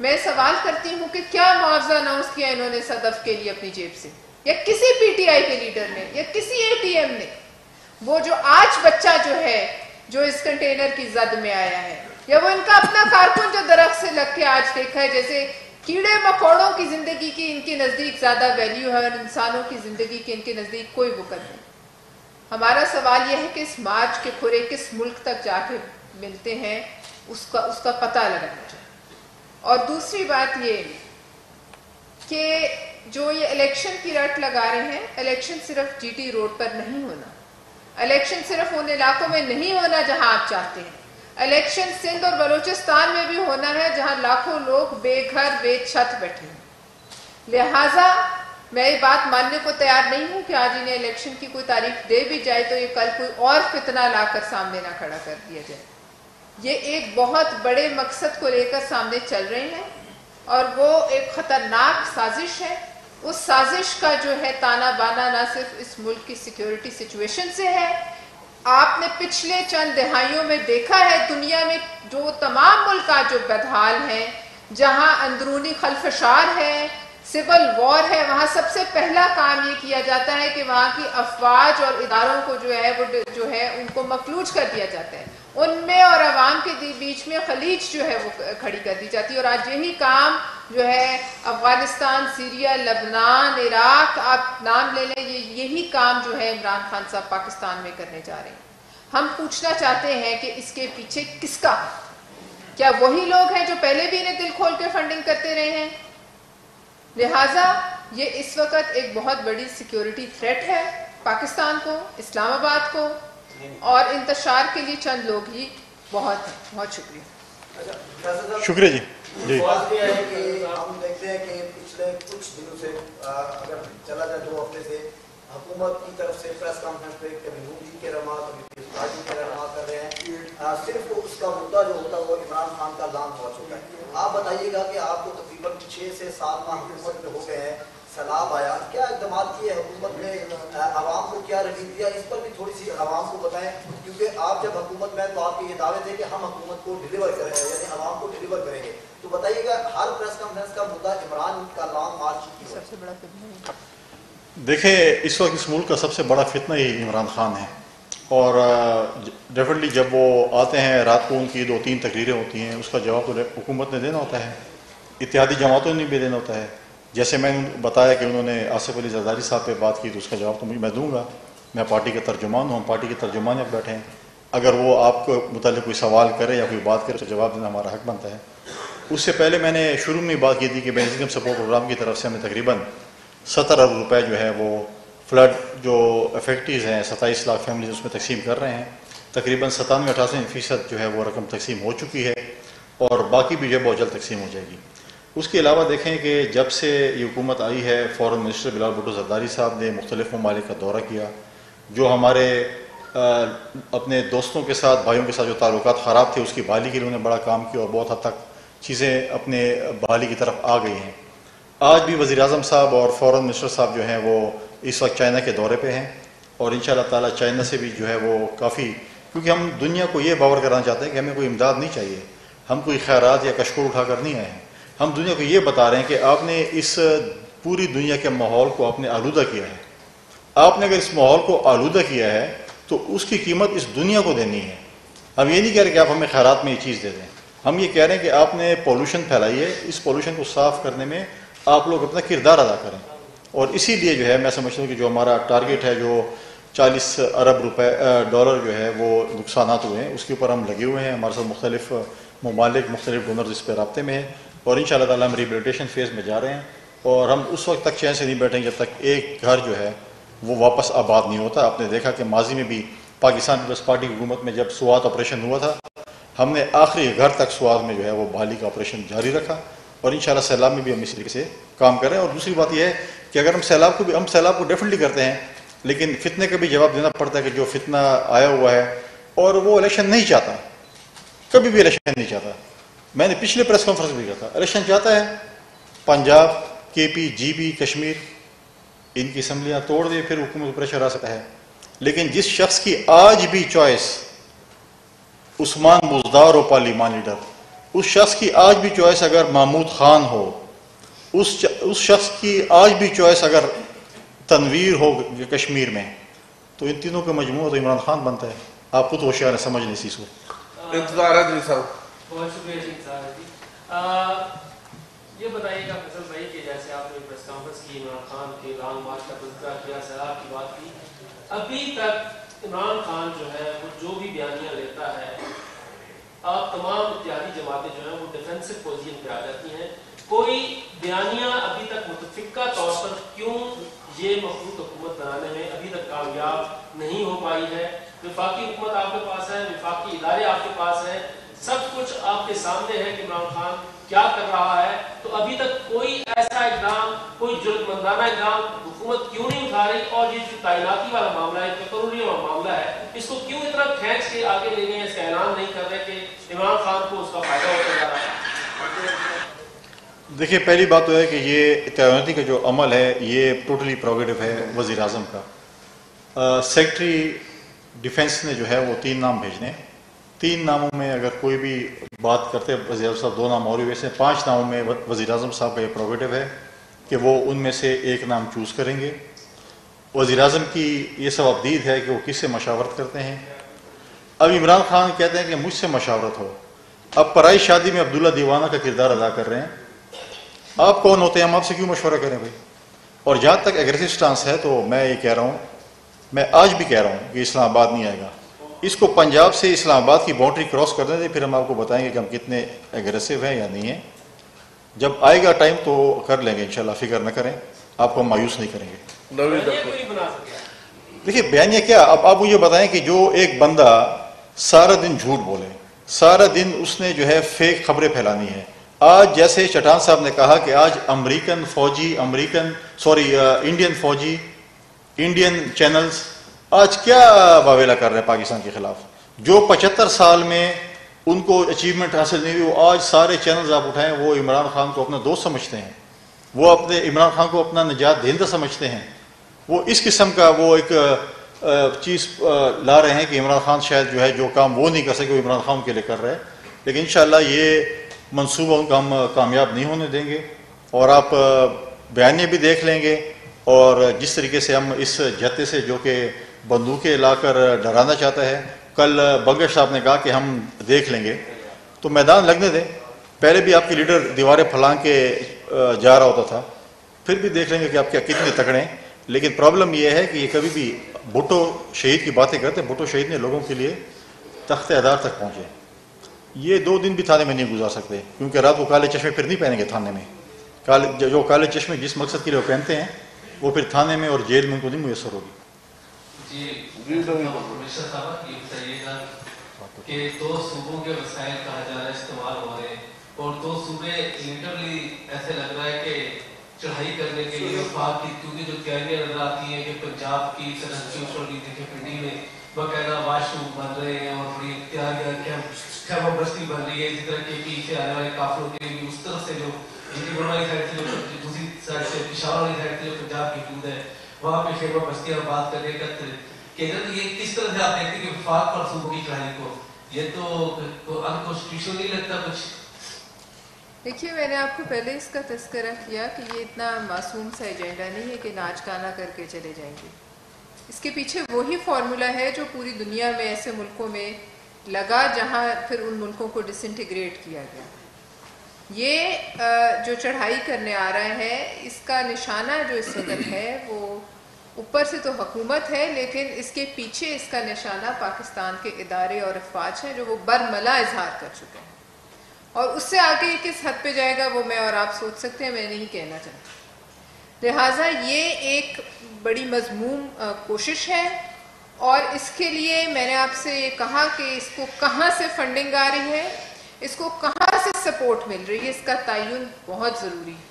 میں سوال کرتی ہوں کہ کیا معاوضہ اناؤنس کیا انہوں نے صدف کے لیے اپنی جیب سے، یا کسی پی ٹی آئی کے لیڈر نے، یا کسی اے ٹی ایم نے؟ وہ جو آج بچہ جو ہے جو اس کنٹینر کی زد میں آیا ہے، یا وہ ان کا اپنا کارکن جو درخت سے لگ کے آج دیکھا ہے جیسے کیڑے مکوڑوں کی زندگی کی ان کے نزدیک زیادہ ویلیو ہے اور انسانوں کی زندگی کی ان کے نزدیک کوئی وقت نہیں۔ ہمارا سوال یہ ہے کہ اس مارچ کے کھرے کس ملک تک جا کے ملتے ہیں، اس کا پتہ لگانا چاہیے۔ اور دوسری بات یہ کہ جو یہ الیکشن کی رٹ لگا رہے ہیں، الیکشن صرف جی ٹی روڈ پر نہیں ہونا، الیکشن صرف ان علاقوں میں نہیں ہونا جہاں آپ چاہتے ہیں، الیکشن سندھ اور بلوچستان میں بھی ہونا ہے جہاں لاکھوں لوگ بے گھر بے چھت بیٹھے ہیں۔ لہٰذا میں یہ بات ماننے کو تیار نہیں ہوں کہ آج انہیں الیکشن کی کوئی تاریخ دے بھی جائے تو یہ کل کوئی اور فتنہ لا کر سامنے نہ کھڑا کر دیا جائے۔ یہ ایک بہت بڑے مقصد کو لے کر سامنے چل رہے ہیں اور وہ ایک خطرناک سازش ہے۔ اس سازش کا جو ہے تانا بانا نہ صرف اس ملک کی سیکیورٹی سچویشن سے ہے، آپ نے پچھلے چند دہائیوں میں دیکھا ہے دنیا میں جو تمام ملکات جو بدحال ہیں، جہاں اندرونی خلفشار ہے، سول وار ہے، وہاں سب سے پہلا کام یہ کیا جاتا ہے کہ وہاں کی افواج اور اداروں کو جو ہے ان کو مفلوج کر دیا جاتا ہے، ان میں اور عوام کے بیچ میں خلیج جو ہے وہ کھڑی کر دی جاتی ہے۔ اور آج یہی کام جو ہے افغانستان، سیریا، لبنان، عراق، آپ نام لے لیں، یہی کام جو ہے عمران خان صاحب پاکستان میں کرنے جا رہے ہیں۔ ہم پوچھنا چاہتے ہیں کہ اس کے پیچھے کس کا؟ کیا وہی لوگ ہیں جو پہلے بھی انہیں دل کھول کے فنڈنگ کرتے رہے ہیں؟ لہٰذا یہ اس وقت ایک بہت بڑی سیکیورٹی تھریٹ ہے پاکستان کو، اسلام آباد کو، اور انتشار کے لیے چند لوگ ہی بہت ہیں۔ بہت شکریہ۔ شکریہ جی۔ سوال یہ ہے کہ ہم دیکھتے ہیں کہ پچھلے کچھ دنوں سے اگر چلا جائے 2 ہفتے سے حکومت کی طرف سے پریس کانفرنس پہ کبھی نون لیگ کے رہنما کبھی پیپلز پارٹی کے رہنما کر رہے ہیں، صرف اس کا مدعا جو ہوتا ہے وہ عمران خان کا لان ہو چکا ہے۔ آپ بتائیے گا کہ آپ کو تقریباً 6 سے 7 ماہ حکومت میں ہو گئے ہیں، سیلاب آیا، کیا اقدامات کیے حکومت نے، عوام کو کیا کیا رویہ اس پر بھی تھوڑی سی عوام کو بتائیں، کیونکہ آپ جب حکومت میں تو آپ کے یہ دعوے تھے کہ ہم حکومت کو ڈیلیور کریں گے، یعنی عوام کو ڈیلیور کریں گے، تو بتائیے گا ہر پریس کانفرنس کا مدعا عمران کا لانگ مارچ کی سب سے بڑا فتنہ دیکھیں اس وقت اس ملک کا سب سے بڑا فتنہ ہی عمران خان ہے، اور ڈیفینیٹلی جب وہ آتے ہیں رات کو ان کی 2-3 تقریریں ہوتی ہیں، اس کا جواب تو حکومت نے دینا ہوتا ہے، اتحادی جماعتوں نے بھی دینا ہوتا ہے. جیسے میں نے بتایا کہ انہوں نے آصف علی زرداری صاحب پہ بات کی تو اس کا جواب تو میں دوں گا، میں پارٹی کا ترجمان ہوں، ہم پارٹی کے ترجمان اب بیٹھے ہیں، اگر وہ آپ کو متعلق کوئی سوال کرے یا کوئی بات کرے تو جواب دینا ہمارا حق بنتا ہے. اس سے پہلے میں نے شروع میں بات کی تھی کہ بین النظام سپورٹ پروگرام کی طرف سے ہمیں تقریباً 70 ارب روپے جو ہے وہ فلڈ جو افیکٹیز ہیں 27 لاکھ فیملیز اس میں تقسیم کر رہے ہیں، تقریباً 97-98% جو ہے وہ رقم تقسیم ہو چکی ہے اور باقی بھی جو ہے بہت جلد تقسیم ہو جائے گی. اس کے علاوہ دیکھیں کہ جب سے یہ حکومت آئی ہے فورن منسٹر بلال بھٹو زرداری صاحب نے مختلف ممالک کا دورہ کیا، جو ہمارے اپنے دوستوں کے ساتھ بھائیوں کے ساتھ جو تعلقات خراب تھے اس کی بحالی کے لیے انہوں نے بڑا کام کیا اور بہت حد تک چیزیں اپنے بحالی کی طرف آ گئی ہیں. آج بھی وزیر اعظم صاحب اور فورن منسٹر صاحب جو ہیں وہ اس وقت چائنا کے دورے پہ ہیں اور انشاءاللہ تعالیٰ چائنا سے بھی جو ہے وہ کافی، کیونکہ ہم دنیا کو یہ باور کرانا چاہتے ہیں کہ ہمیں کوئی امداد نہیں چاہیے، ہم کوئی خیرات یا کشکول اٹھا کر نہیں آئے ہیں، ہم دنیا کو یہ بتا رہے ہیں کہ آپ نے اس پوری دنیا کے ماحول کو آپ نے آلودہ کیا ہے، آپ نے اگر اس ماحول کو آلودہ کیا ہے تو اس کی قیمت اس دنیا کو دینی ہے. ہم یہ نہیں کہہ رہے کہ آپ ہمیں خیرات میں یہ چیز دے دیں، ہم یہ کہہ رہے ہیں کہ آپ نے پولوشن پھیلائی ہے، اس پولوشن کو صاف کرنے میں آپ لوگ اپنا کردار ادا کریں. اور اسی لیے جو ہے میں سمجھتا ہوں کہ جو ہمارا ٹارگیٹ ہے جو 40 ارب ڈالر جو ہے وہ نقصانات ہوئے ہیں اس کے اوپر ہم لگے ہوئے ہیں، ہمارے ساتھ مختلف ممالک مختلف ڈونرز اس پہ رابطے میں ہیں اور انشاءاللہ تعالیٰ ہم ریبلیٹیشن فیز میں جا رہے ہیں اور ہم اس وقت تک چین سے نہیں بیٹھیں جب تک ایک گھر جو ہے وہ واپس آباد نہیں ہوتا. آپ نے دیکھا کہ ماضی میں بھی پاکستان پیپلز پارٹی کی حکومت میں جب سوات آپریشن ہوا تھا ہم نے آخری گھر تک سوات میں جو ہے وہ بحالی کا آپریشن جاری رکھا اور انشاءاللہ سیلاب میں بھی ہم اس طریقے سے کام کر رہے ہیں. اور دوسری بات یہ ہے کہ اگر ہم سیلاب کو ڈیفینیٹلی کرتے ہیں لیکن فتنے کا بھی جواب دینا پڑتا ہے کہ جو فتنہ آیا ہوا ہے اور وہ الیکشن نہیں چاہتا، کبھی بھی الیکشن نہیں چاہتا. میں نے پچھلے پریس کانفرنس بھی کہا تھا الیکشن چاہتا ہے پنجاب KP GB کشمیر ان کی اسمبلیاں توڑ دے پھر حکومت پریشر آ سکتا ہے. لیکن جس شخص کی آج بھی چوائس عثمان بزدار ہو پارلیمان لیڈر، اس شخص کی آج بھی چوائس اگر محمود خان ہو، اس شخص کی آج بھی چوائس اگر تنویر ہو کشمیر میں، تو ان تینوں کا مجموعہ تو عمران خان بنتا ہے. آپ خود ہوشیار ہیں، سمجھ نہیں سی سو. انتظارات بھی صاحب بہت شکریہ جی. یہ بتائیے گا فیصل بھائی کہ جیسے آپ نے پریس کانفرنس کی عمران خان کے لانگ مارچ کا تذکرہ کیا، سیلاب کی بات کی، ابھی تک عمران خان جو ہے وہ جو بھی بیانیاں لیتا ہے آپ تمام اتحادی جماعتیں جو ہیں وہ ڈیفینسو پوزیشن پہ آ جاتی ہیں. کوئی بیانیاں ابھی تک متفقہ طور پر کیوں یہ مخلوط حکومت بنانے میں ابھی تک کامیاب نہیں ہو پائی ہے؟ وفاقی حکومت آپ کے پاس ہے، وفاقی ادارے آپ کے پاس ہیں، سب کچھ آپ کے سامنے ہے کہ عمران خان کیا کر رہا ہے، تو ابھی تک کوئی ایسا اقدام، کوئی جرأتمندانہ اقدام حکومت کیوں نہیں اٹھا رہی؟ اور یہ جو تعیناتی والا معاملہ ہے، تقرری والا معاملہ ہے، اس کو کیوں اتنا کھینچ کے آگے لے گئے، اس کا اعلان نہیں کر رہے کہ عمران خان کو اس کا فائدہ ہوتا جا رہا ہے؟ دیکھیے پہلی بات تو ہے کہ یہ تعیناتی کا جو عمل ہے یہ ٹوٹلی پروگیٹو ہے وزیر اعظم کا. سیکرٹری ڈیفنس نے جو ہے وہ 3 نام بھیجنے ہیں. 3 ناموں میں اگر کوئی بھی بات کرتے وزیر اعظم صاحب 2 نام اور ویسے 5 ناموں میں وزیر اعظم صاحب کا یہ پروگیٹو ہے کہ وہ ان میں سے ایک نام چوز کریں گے. وزیر اعظم کی یہ ثوابدید ہے کہ وہ کس سے مشاورت کرتے ہیں. اب عمران خان کہتے ہیں کہ مجھ سے مشاورت ہو، اب پرائی شادی میں عبداللہ دیوانہ کا کردار ادا کر رہے ہیں. آپ کون ہوتے ہیں، ہم آپ سے کیوں مشورہ کریں بھائی؟ اور جہاں تک ایگریسو سٹانس ہے تو میں یہ کہہ رہا ہوں، میں آج بھی کہہ رہا ہوں کہ اسلام آباد نہیں آئے گا. اس کو پنجاب سے اسلام آباد کی باؤنڈری کراس کر دیں پھر ہم آپ کو بتائیں گے کہ ہم کتنے ایگریسو ہیں یا نہیں ہیں. جب آئے گا ٹائم تو کر لیں گے انشاءاللہ، فکر نہ کریں، آپ کو مایوس نہیں کریں گے. دیکھیے بیانیہ کیا، اب آپ مجھے بتائیں کہ جو ایک بندہ سارا دن جھوٹ بولے، سارا دن اس نے جو ہے فیک خبریں پھیلانی ہے. آج جیسے چٹان صاحب نے کہا کہ آج انڈین فوجی انڈین چینلز آج کیا واویلا کر رہے ہیں پاکستان کے خلاف. جو 75 سال میں ان کو اچیومنٹ حاصل نہیں ہوئی، وہ آج سارے چینلز آپ اٹھائیں وہ عمران خان کو اپنا دوست سمجھتے ہیں، وہ اپنے عمران خان کو اپنا نجات دہندہ سمجھتے ہیں. وہ اس قسم کا وہ ایک چیز لا رہے ہیں کہ عمران خان شاید جو ہے جو کام وہ نہیں کر سکے وہ عمران خان کے لیے کر رہے ہیں، لیکن انشاءاللہ یہ منصوبہ ان کا ہم کامیاب نہیں ہونے دیں گے، اور آپ بیانیے بھی دیکھ لیں گے، اور جس طریقے سے ہم اس جتے سے جو کہ بندوقیں لا کر ڈرانا چاہتا ہے، کل بنگش صاحب نے کہا کہ ہم دیکھ لیں گے، تو میدان لگنے دیں، پہلے بھی آپ کی لیڈر دیواریں پھلانگ کے جا رہا ہوتا تھا، پھر بھی دیکھ لیں گے کہ آپ کیا کتنے تکڑے ہیں، لیکن پرابلم یہ ہے کہ یہ کبھی بھی بھٹو شہید کی باتیں کرتے ہیں، بھٹو شہید نے لوگوں کے لیے تخت ادار تک پہنچے، یہ 2 دن بھی تھانے میں نہیں گزار سکتے، کیونکہ رات کو کالے چشمے پھر نہیں پہنیں گے تھانے میں، جو کالے چشمے جس مقصد کے لیے وہ پہنتے ہیں وہ پھر تھانے میں اور جیل میں ان کو نہیں میسر ہوگی۔ پروفیسر صاحب یہ بتائیے گا کہ 2 صوبوں کے وسائل کہا جا رہا ہے استعمال ہو رہے ہیں، اور 2 صوبے لٹرلی ایسے لگ رہا ہے کہ چڑھائی کرنے کے لیے وفاق کی، کیونکہ جو تیاریاں نظر آتی ہیں کہ پنجاب کی پنڈی میں باقاعدہ واش روم بن رہے ہیں اور بڑی تیاریاں خیمہ بستی بن رہی ہے، اسی طرح کے پیچھے آنے والے قافلوں کے لیے اس طرف سے جو والی سائڈ سے جو دوسری سائڈ سے پشاور والی سائڈ سے جو پنجاب کی حدود ہے وہاں پہ خیمہ بستیاں بات کرنے کا کہ یہ کس طرح سے آپ دیکھتے ہیں کہ وفاق پر صوبوں کی چڑھائی کو، یہ تو انکانسٹیٹیوشنل نہیں لگتا کچھ؟ دیکھیے میں نے آپ کو پہلے اس کا تذکرہ کیا کہ یہ اتنا معصوم سا ایجنڈا نہیں ہے کہ ناچ گانا کر کے چلے جائیں گے، اس کے پیچھے وہی فارمولا ہے جو پوری دنیا میں ایسے ملکوں میں لگا جہاں پھر ان ملکوں کو ڈس انٹیگریٹ کیا گیا۔ یہ جو چڑھائی کرنے آ رہا ہے اس کا نشانہ جو اس وقت ہے وہ اوپر سے تو حکومت ہے، لیکن اس کے پیچھے اس کا نشانہ پاکستان کے ادارے اور افواج ہیں جو وہ برملا اظہار کر چکے ہیں، اور اس سے آگے کس حد پہ جائے گا وہ میں اور آپ سوچ سکتے ہیں، میں نہیں کہنا چاہتا۔ لہٰذا یہ ایک بڑی مذموم کوشش ہے، اور اس کے لیے میں نے آپ سے یہ کہا کہ اس کو کہاں سے فنڈنگ آ رہی ہے، اس کو کہاں سے سپورٹ مل رہی ہے، اس کا تعین بہت ضروری ہے،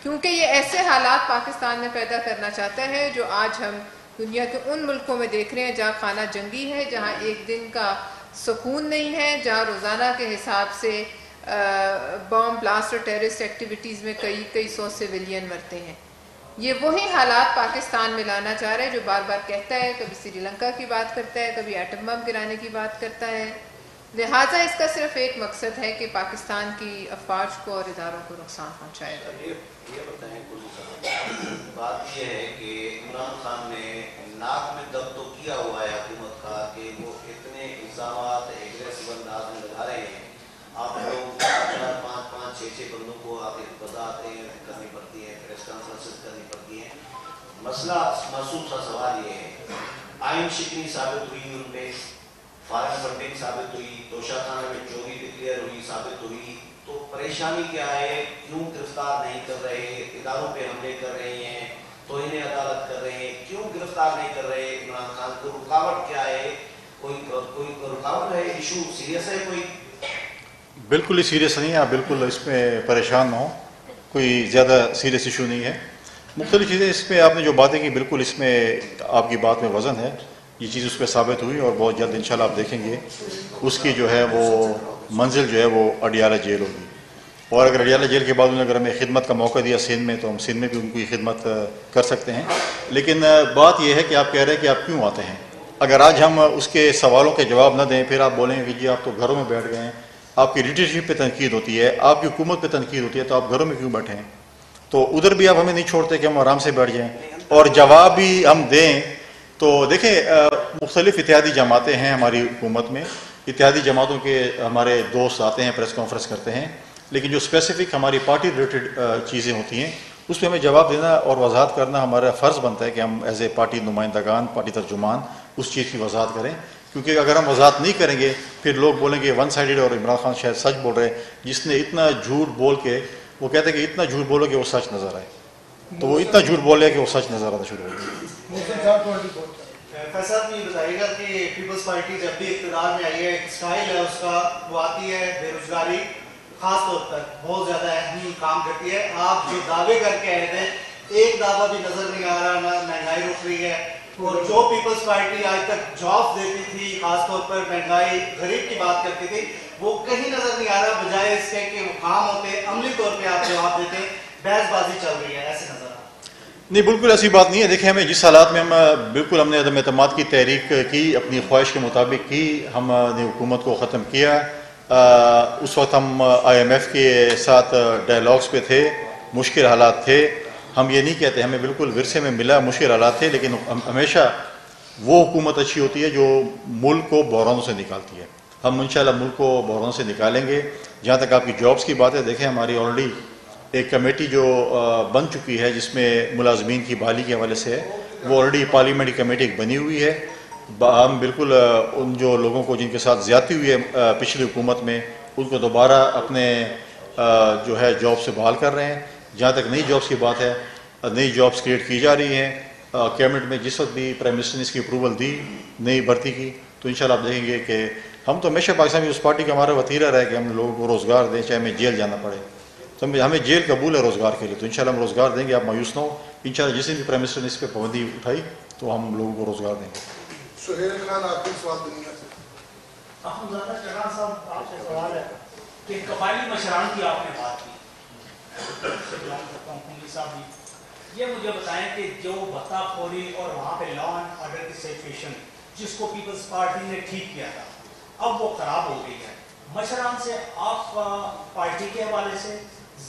کیونکہ یہ ایسے حالات پاکستان میں پیدا کرنا چاہتا ہے جو آج ہم دنیا کے ان ملکوں میں دیکھ رہے ہیں جہاں خانہ جنگی ہے، جہاں ایک دن کا سکون نہیں ہے، جہاں روزانہ کے حساب سے بام بلاسٹ اور ٹیررسٹ ایکٹیویٹیز میں کئی 100 سویلین مرتے ہیں۔ یہ وہی حالات پاکستان میں لانا چاہ رہے ہیں جو بار بار کہتا ہے، کبھی سری لنکا کی بات کرتا ہے، کبھی ایٹم بم گرانے کی بات کرتا ہے۔ لہٰذا اس کا صرف ایک مقصد ہے کہ پاکستان کی افواج کو اور اداروں کو نقصان پہنچائے گا۔ یہ بتائیں بات یہ ہے کہ عمران خان نے ناک میں دب تو کیا ہوا ہے حکومت کا کہ وہ اتنے الزامات ایگریسو انداز میں لگا رہے ہیں، آپ لوگ 4 5 5 6 6 بندوں کو آپ وضاحتیں کرنی پڑتی ہیں، پریس کانفرنسز کرنی پڑتی ہیں۔ مسئلہ معصوم سا سوال یہ ہے، آئین شکنی ثابت ہوئی، ان پہ فارن فنڈنگ ثابت ہوئی، توشہ خانہ میں چوری ڈکلیئر ہوئی، ثابت ہوئی، تو پریشانی کیا ہے؟ کیوں گرفتار نہیں کر رہے؟ اداروں پہ حملے کر رہے ہیں، توہین عدالت کر رہے ہیں، کیوں گرفتار نہیں کر رہے عمران خان کو؟ رکاوٹ کیا ہے؟ کوئی رکاوٹ ہے؟ ایشو سیریس ہے کوئی؟ بالکل ہی سیریس نہیں ہے، آپ بالکل اس میں پریشان نہ ہوں، کوئی زیادہ سیریس ایشو نہیں ہے۔ مختلف چیزیں اس میں آپ نے جو باتیں کی بالکل اس میں آپ کی بات میں وزن ہے، یہ چیز اس پہ ثابت ہوئی، اور بہت جلد انشاءاللہ آپ دیکھیں گے اس کی جو ہے وہ منزل جو ہے وہ اڈیالہ جیل ہوگی، اور اگر اڈیالہ جیل کے بعد انہوں نے اگر ہمیں خدمت کا موقع دیا سندھ میں تو ہم سندھ میں بھی ان کی خدمت کر سکتے ہیں۔ لیکن بات یہ ہے کہ آپ کہہ رہے ہیں کہ آپ کیوں آتے ہیں، اگر آج ہم اس کے سوالوں کے جواب نہ دیں، پھر آپ بولیں گے کہ جی آپ تو گھروں میں بیٹھ گئے ہیں، آپ کی لیڈرشپ پہ تنقید ہوتی ہے، آپ کی حکومت پہ تنقید ہوتی ہے، تو آپ گھروں میں کیوں بیٹھے ہیں؟ تو ادھر بھی آپ ہمیں نہیں چھوڑتے کہ ہم آرام سے بیٹھ جائیں اور جواب بھی ہم دیں۔ تو دیکھیں مختلف اتحادی جماعتیں ہیں ہماری حکومت میں، اتحادی جماعتوں کے ہمارے دوست آتے ہیں، پریس کانفرنس کرتے ہیں، لیکن جو اسپیسیفک ہماری پارٹی ریلیٹڈ چیزیں ہوتی ہیں اس پہ ہمیں جواب دینا اور وضاحت کرنا ہمارا فرض بنتا ہے کہ ہم ایز اے پارٹی نمائندگان، پارٹی ترجمان اس چیز کی وضاحت کریں، کیونکہ اگر ہم وضاحت نہیں کریں گے پھر لوگ بولیں گے ون سائیڈڈ اور عمران خان شاید سچ بول رہے ہیں، جس نے اتنا جھوٹ بول کے وہ کہتے ہیں کہ اتنا جھوٹ بولو کہ وہ سچ نظر آئے، تو وہ اتنا جھوٹ بول رہے کہ وہ سچ نظر آنا شروع ہو گیا۔ فیصل یہ بتائیے گا کہ پیپلز پارٹی جب بھی اقتدار میں آئی ہے، ایک اسٹائل ہے اس کا، وہ آتی ہے بے روزگاری خاص طور پر بہت زیادہ اہم کام کرتی ہے۔ آپ جو دعوے کر کے آئے تھے ایک دعویٰ بھی نظر نہیں آ رہا، نہ مہنگائی رک رہی ہے، اور جو پیپلز پارٹی آج تک جاب دیتی تھی، خاص طور پر مہنگائی غریب کی بات کرتی تھی، وہ کہیں نظر نہیں آ رہا، بجائے اس کے کہ وہ کام ہوتے عملی طور پہ آپ جواب دیتے، بحث بازی چل رہی ہے، ایسے نظر آ رہا ہے۔ نہیں بالکل ایسی بات نہیں ہے. دیکھیں ہمیں جس حالات میں ہم نے عدم اعتماد کی تحریک کی, اپنی خواہش کے مطابق کی, ہم نے حکومت کو ختم کیا. اس وقت ہم IMF کے ساتھ ڈائلاگس پہ تھے, مشکل حالات تھے. ہم یہ نہیں کہتے, ہمیں بالکل ورثے میں ملا مشکل حالات تھے, لیکن ہمیشہ وہ حکومت اچھی ہوتی ہے جو ملک کو بحرانوں سے نکالتی ہے. ہم انشاءاللہ ملک کو بحرانوں سے نکالیں گے. جہاں تک آپ کی جابس کی بات ہے, دیکھیں ہماری آلریڈی ایک کمیٹی جو بن چکی ہے جس میں ملازمین کی بحالی کے حوالے سے ہے, وہ آلریڈی پارلیمنٹری کمیٹی ایک بنی ہوئی ہے. ہم بالکل ان جو لوگوں کو جن کے ساتھ زیادتی ہوئی ہے پچھلی حکومت میں, ان کو دوبارہ اپنے جو ہے جاب سے بحال کر رہے ہیں. جہاں تک نئی جابس کی بات ہے, نئی جابس کریٹ کی جا رہی ہیں. کیبنٹ میں جس وقت بھی پرائم منسٹر نے اس کی اپروول دی نئی بھرتی کی, تو انشاءاللہ آپ دیکھیں گے کہ ہم تو ہمیشہ پاکستان اس پارٹی کا ہمارا وتیرہ رہا کہ ہم لوگوں کو روزگار دیں, چاہے ہمیں جیل جانا پڑے. تو ہمیں جیل قبول ہے روزگار کے لیے, تو انشاءاللہ ہم روزگار دیں گے. آپ مایوس نہ ہو, انشاءاللہ جس دن بھی پرائم منسٹر نے اس پہ پابندی اٹھائی تو ہم لوگوں کو روزگار دیں گے. سہیل خان آپ کے سوال دنیا سے. احمدزادہ چران صاحب آپ سے سوال ہے کہ قبائلی مشران کی آپ نے بات کی, صاحب یہ مجھے بتائیں کہ جو بھتہ خوری اور وہاں پہ لا اینڈ آرڈر کی سچویشن جس کو پیپلز پارٹی نے ٹھیک کیا تھا, اب وہ خراب ہو گئی ہے. مشران سے آپ پارٹی کے حوالے سے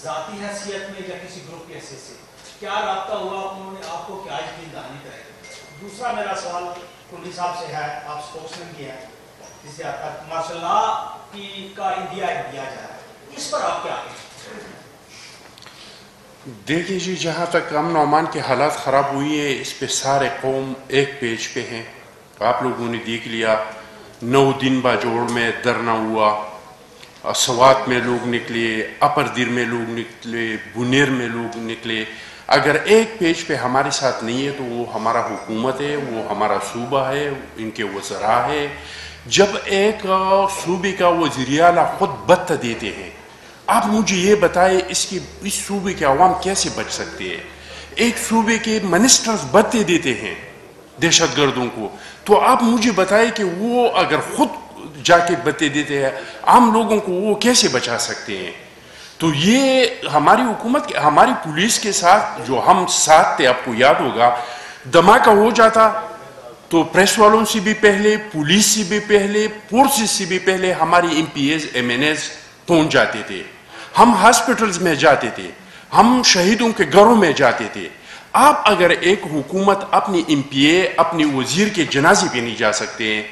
ذاتی حیثیت میں یا کسی گروپ کی حیثیت سے کیا رابطہ ہوا, انہوں نے آپ کو کیا یقین دہانی کرائی؟ دوسرا میرا سوال کلی صاحب سے ہے, آپ اسپوکسمین کی ہے, جس سے ماشاء اللہ کی کا انڈیا دیا جا رہا ہے, اس پر آپ کیا کہیں؟ دیکھیں جی, جہاں تک امن و امان کے حالات خراب ہوئی ہیں اس پہ سارے قوم ایک پیج پہ ہیں. آپ لوگوں نے دیکھ لیا 9 دن باجوڑ میں دھرنا ہوا, سوات میں لوگ نکلے, اپر دیر میں لوگ نکلے, بنیر میں لوگ نکلے. اگر ایک پیج پہ ہمارے ساتھ نہیں ہے تو وہ ہمارا حکومت ہے, وہ ہمارا صوبہ ہے, ان کے وزراء ہے. جب ایک صوبے کا وزیر اعلیٰ خود بت دیتے ہیں, آپ مجھے یہ بتائیں اس صوبے کے عوام کیسے بچ سکتے ہیں؟ ایک صوبے کے منسٹرز بتیں دیتے ہیں دہشت گردوں کو, تو آپ مجھے بتائیں کہ وہ اگر خود جا کے بتیں دیتے ہیں عام لوگوں کو وہ کیسے بچا سکتے ہیں؟ تو یہ ہماری حکومت ہماری پولیس کے ساتھ جو ہم ساتھ تھے, آپ کو یاد ہوگا دھماکہ ہو جاتا تو پریس والوں سے بھی پہلے, پولیس سے بھی پہلے, فورسز سے بھی پہلے ہماری MPAs MNAs پہنچ جاتے تھے. ہم ہاسپٹلز میں جاتے تھے, ہم شہیدوں کے گھروں میں جاتے تھے. آپ اگر ایک حکومت اپنی MPA اپنی وزیر کے جنازے پہ نہیں جا سکتے ہیں,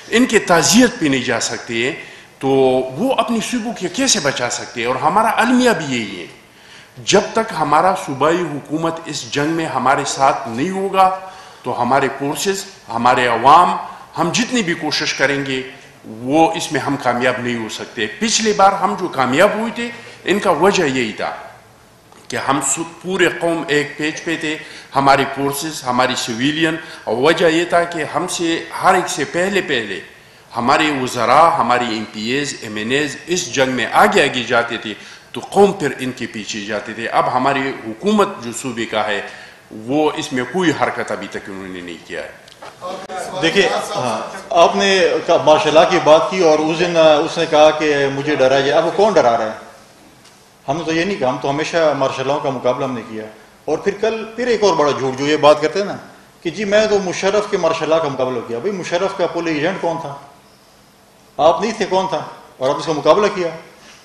ان کے تعزیت پہ نہیں جا سکتے ہیں, تو وہ اپنی صوبوں کے کیسے بچا سکتے ہیں؟ اور ہمارا المیہ بھی یہی ہے, جب تک ہمارا صوبائی حکومت اس جنگ میں ہمارے ساتھ نہیں ہوگا تو ہمارے فورسز, ہمارے عوام, ہم جتنی بھی کوشش کریں گے وہ اس میں ہم کامیاب نہیں ہو سکتے. پچھلی بار ہم جو کامیاب ہوئے تھے ان کا وجہ یہی تھا کہ ہم پورے قوم ایک پیج پہ تھے, ہماری فورسز, ہماری سویلین, اور وجہ یہ تھا کہ ہم سے ہر ایک سے پہلے ہمارے وزراء, ہماری MPAs MNAs اس جنگ میں آگے جاتے تھے تو قوم پھر ان کے پیچھے جاتے تھے. اب ہماری حکومت جو صوبے کا ہے وہ اس میں کوئی حرکت ابھی تک انہوں نے نہیں کیا ہے. دیکھیے آپ نے مارشل لا کی بات کی اور اس دن اس نے کہا کہ مجھے ڈرایا جائے. اب کون ڈرا رہا ہے؟ ہم نے تو یہ نہیں کہا, ہم تو ہمیشہ مارشل لا کا مقابلہ ہم نے کیا. اور پھر ایک اور بڑا جھوٹ جو یہ بات کرتے ہیں نا کہ جی میں تو مشرف کے مارشل لا کا مقابلہ کیا. بھائی مشرف کا پولیس ایجنٹ کون تھا؟ آپ نہیں تھے, کون تھا؟ اور آپ اس کا مقابلہ کیا.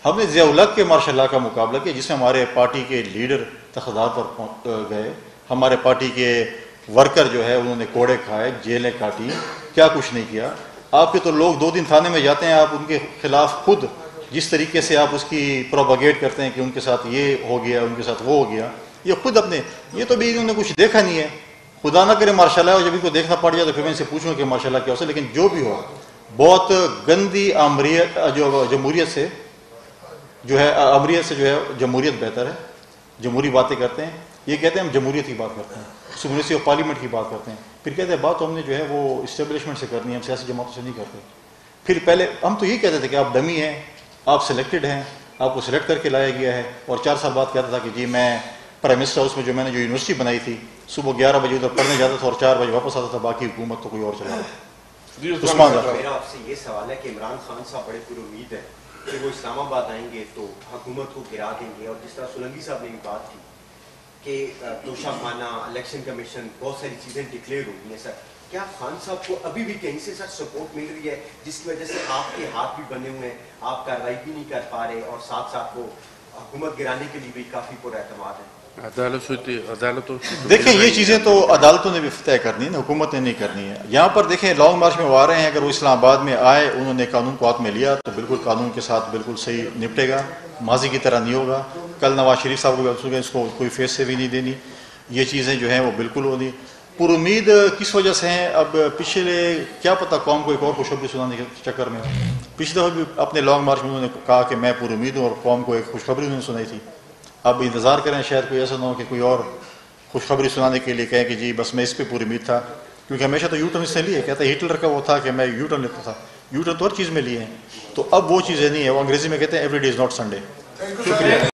ہم نے ضیاء الحق کے مارشل لا کا مقابلہ کیا جس میں ہمارے پارٹی کے لیڈر تقدار پر گئے, ہمارے پارٹی کے ورکر جو ہے انہوں نے کوڑے کھائے, جیلیں کاٹی, کیا کچھ نہیں کیا. آپ کے تو لوگ 2 دن تھانے میں جاتے ہیں, آپ ان کے خلاف خود جس طریقے سے آپ اس کی پروپیگیٹ کرتے ہیں کہ ان کے ساتھ یہ ہو گیا, ان کے ساتھ وہ ہو گیا, یہ خود اپنے, یہ تو بھی انہوں نے کچھ دیکھا نہیں ہے. خدا نہ کرے مارشل لا, اور جب ان کو دیکھنا پڑ جائے تو پھر میں ان سے پوچھوں کہ مارشل لا کیا ہوتا ہے. لیکن جو بھی ہو, بہت گندی آمریت جو جمہوریت سے جو ہے, آمریت سے جو ہے جمہوریت بہتر ہے. جمہوری باتیں کرتے ہیں, یہ کہتے ہیں ہم جمہوریت کی بات کرتے ہیں, سپریمیسی آف پارلیمنٹ کی بات کرتے ہیں, پھر کہتے ہیں بات تو ہم نے جو ہے وہ اسٹیبلشمنٹ سے کرنی ہے, ہم سیاسی جماعتوں سے نہیں کرتے. پھر پہلے ہم تو یہ کہتے تھے کہ آپ ڈمی ہیں, آپ سلیکٹڈ ہیں, آپ کو سلیکٹ کر کے لایا گیا ہے. اور 4 سال بعد کہتا تھا کہ جی میں پرائم منسٹر ہاؤس میں جو میں نے جو یونیورسٹی بنائی تھی, صبح 11 بجے ادھر پڑھنے جاتا تھا اور 4 بجے واپس آتا تھا, باقی حکومت تو کوئی اور چلا رہا. میرا آپ سے یہ سوال ہے کہ عمران خان صاحب بڑے پر امید ہے کہ وہ اسلام آباد آئیں گے تو حکومت کو گرا دیں گے, اور جس طرح سولنگی صاحب نے بھی بات کی کہ توشہ خانہ الیکشن کمیشن بہت ساری چیزیں ڈکلیئر ہوئی ہیں سر، کیا خان صاحب کو ابھی بھی کہیں سے سر سپورٹ مل رہی ہے جس کی وجہ سے آپ کے ہاتھ بھی بنے ہوئے ہیں، آپ کارروائی بھی نہیں کر پا رہے اور ساتھ ساتھ وہ حکومت گرانے کے لیے بھی کافی پر اعتماد ہے؟ دیکھیں یہ چیزیں تو عدالتوں نے بھی طے کرنی ہے، حکومت نے نہیں کرنی ہے. یہاں پر دیکھیں لانگ مارچ میں وہ آ رہے ہیں، اگر وہ اسلام آباد میں آئے، انہوں نے قانون کو ہاتھ میں لیا تو بالکل قانون کے ساتھ بالکل صحیح نپٹے گا، ماضی کی طرح نہیں ہوگا. کل نواز شریف صاحب کو بھی اس کو کوئی فیس سے بھی نہیں دینی. یہ چیزیں جو ہیں وہ بالکل ہونی. پر امید کس وجہ سے ہیں؟ اب پچھلے کیا پتہ قوم کو ایک اور خوشخبری سنانے کے چکر میں، پچھلے دفعہ بھی اپنے لانگ مارچ میں انہوں نے کہا کہ میں پر امید ہوں اور قوم کو ایک خوشخبری انہوں نے سنائی تھی. اب انتظار کریں شاید کوئی ایسا نہ ہو کہ کوئی اور خوشخبری سنانے کے لیے کہیں کہ جی بس میں اس پہ پوری امید تھا، کیونکہ ہمیشہ تو یو ٹرن اس نے لیے. کہتا ہے ہٹلر کا وہ تھا کہ میں یو ٹرن لیتا تھا، یو ٹرن تو ہر چیز میں لیے ہیں. تو اب وہ چیزیں نہیں ہیں. وہ انگریزی میں کہتے ہیں every day is not Sunday. شکریہ.